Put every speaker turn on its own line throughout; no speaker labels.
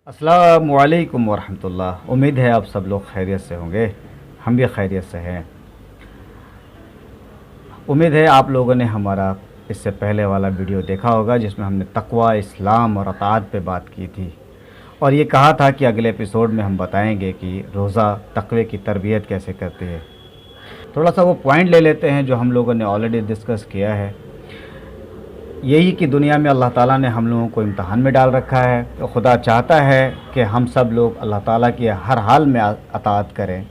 अस्सलामुअलैकुम वरहमतुल्लाह। उम्मीद है आप सब लोग खैरियत से होंगे, हम भी खैरियत से हैं। उम्मीद है आप लोगों ने हमारा इससे पहले वाला वीडियो देखा होगा जिसमें हमने तक़वा, इस्लाम और अताअत पे बात की थी और ये कहा था कि अगले एपिसोड में हम बताएंगे कि रोज़ा तक़वे की तरबियत कैसे करती है। थोड़ा सा वो पॉइंट ले लेते हैं जो हम लोगों ने ऑलरेडी डिस्कस किया है। यही कि दुनिया में अल्लाह ताला ने हम लोगों को इम्तहान में डाल रखा है, तो खुदा चाहता है कि हम सब लोग अल्लाह ताला की हर हाल में अताअत करें,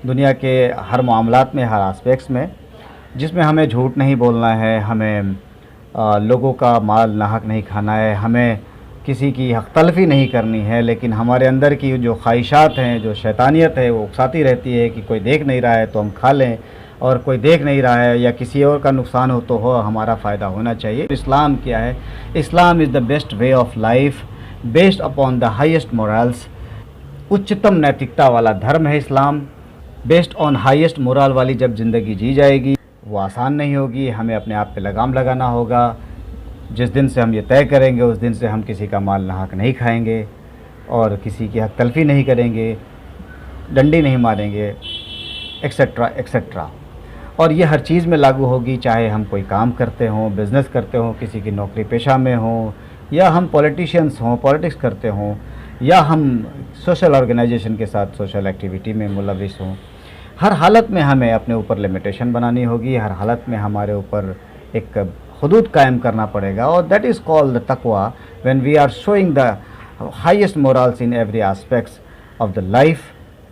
दुनिया के हर मामलात में, हर एस्पेक्ट्स में, जिसमें हमें झूठ नहीं बोलना है, हमें लोगों का माल नाहक नहीं खाना है, हमें किसी की हक़ तलफ़ी नहीं करनी है, लेकिन हमारे अंदर की जो ख्वाहिशात हैं, जो शैतानियत है, वो उकसाती रहती है कि कोई देख नहीं रहा है तो हम खा लें, और कोई देख नहीं रहा है या किसी और का नुकसान हो तो हमारा फ़ायदा होना चाहिए। इस्लाम क्या है? Islam is the best way of life based upon the highest morals. उच्चतम नैतिकता वाला धर्म है इस्लाम। बेस्ड ऑन हाईएस्ट मोरल वाली जब ज़िंदगी जी जाएगी वो आसान नहीं होगी, हमें अपने आप पे लगाम लगाना होगा। जिस दिन से हम ये तय करेंगे उस दिन से हम किसी का माल नाहक नहीं खाएंगे और किसी की हक़ तलफ़ी नहीं करेंगे, डंडी नहीं मारेंगे, एक्सेट्रा एक्सेट्रा। और ये हर चीज़ में लागू होगी, चाहे हम कोई काम करते हों, बिज़नेस करते हों, किसी की नौकरी पेशा में हों, या हम पॉलिटिशियंस हों, पॉलिटिक्स करते हों, या हम सोशल ऑर्गेनाइजेशन के साथ सोशल एक्टिविटी में मुलविस हों। हर हालत में हमें अपने ऊपर लिमिटेशन बनानी होगी, हर हालत में हमारे ऊपर एक हुदूद कायम करना पड़ेगा। और दैट इज़ कॉल्ड द तक़वा when we are showing the highest morals in every aspects of the life,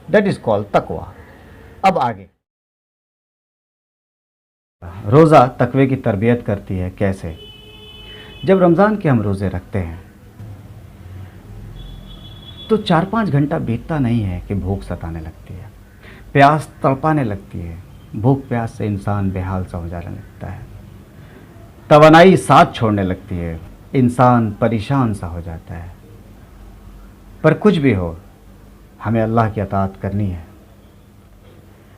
that is called तक़वा। अब आगे रोज़ा तक़वे की तरबियत करती है कैसे? जब रमज़ान के हम रोज़े रखते हैं तो 4-5 घंटा बीतता नहीं है कि भूख सताने लगती है, प्यास तड़पाने लगती है, भूख प्यास से इंसान बेहाल सा हो जाने लगता है, तवानाई साथ छोड़ने लगती है, इंसान परेशान सा हो जाता है। पर कुछ भी हो, हमें अल्लाह की अताअत करनी है,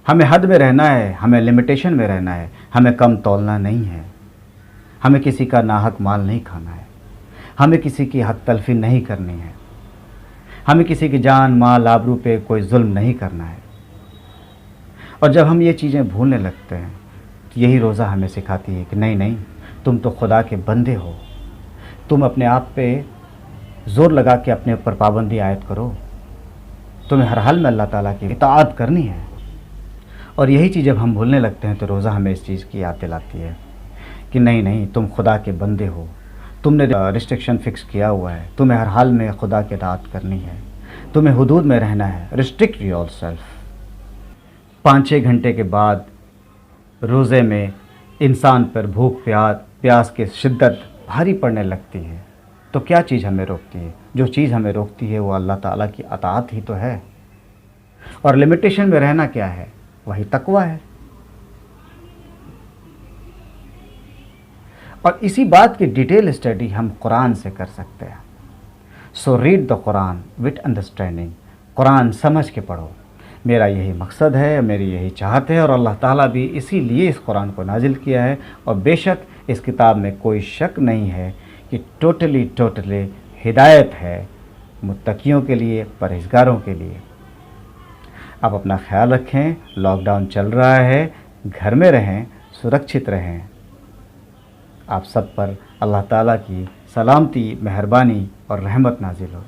हमें हद में रहना है, हमें लिमिटेशन में रहना है, हमें कम तौलना नहीं है, हमें किसी का नाहक माल नहीं खाना है, हमें किसी की हक़ तलफ़ी नहीं करनी है, हमें किसी की जान माल आबरू पे कोई जुल्म नहीं करना है। और जब हम ये चीज़ें भूलने लगते हैं तो यही रोज़ा हमें सिखाती है कि नहीं नहीं, तुम तो खुदा के बंदे हो, तुम अपने आप पे ज़ोर लगा के अपने ऊपर पाबंदी आयद करो, तुम्हें हर हाल में अल्लाह ताला की इताअत करनी है। और यही चीज़ जब हम भूलने लगते हैं तो रोज़ा हमें इस चीज़ की याद दिलाती है कि नहीं नहीं, तुम खुदा के बंदे हो, तुमने रिस्ट्रिक्शन फ़िक्स किया हुआ है, तुम्हें हर हाल में खुदा की इताअत करनी है, तुम्हें हुदूद में रहना है, रिस्ट्रिक्ट योरसेल्फ। 5-6 घंटे के बाद रोज़े में इंसान पर भूख प्यास की शिद्दत भारी पड़ने लगती है, तो क्या चीज़ हमें रोकती है? जो चीज़ हमें रोकती है वो अल्लाह ताला की अताअत ही तो है। और लिमिटेशन में रहना क्या है? वही तक़वा है। और इसी बात की डिटेल स्टडी हम कुरान से कर सकते हैं। So read the Quran with understanding. Quran समझ के पढ़ो, मेरा यही मकसद है, मेरी यही चाहत है, और अल्लाह ताला भी इसीलिए इस कुरान को नाजिल किया है। और बेशक इस किताब में कोई शक नहीं है कि टोटली हिदायत है मुत्तकियों के लिए, परहेज़गारों के लिए। आप अपना ख्याल रखें, लॉकडाउन चल रहा है, घर में रहें, सुरक्षित रहें। आप सब पर अल्लाह ताला की सलामती, मेहरबानी और रहमत नाजिल हो।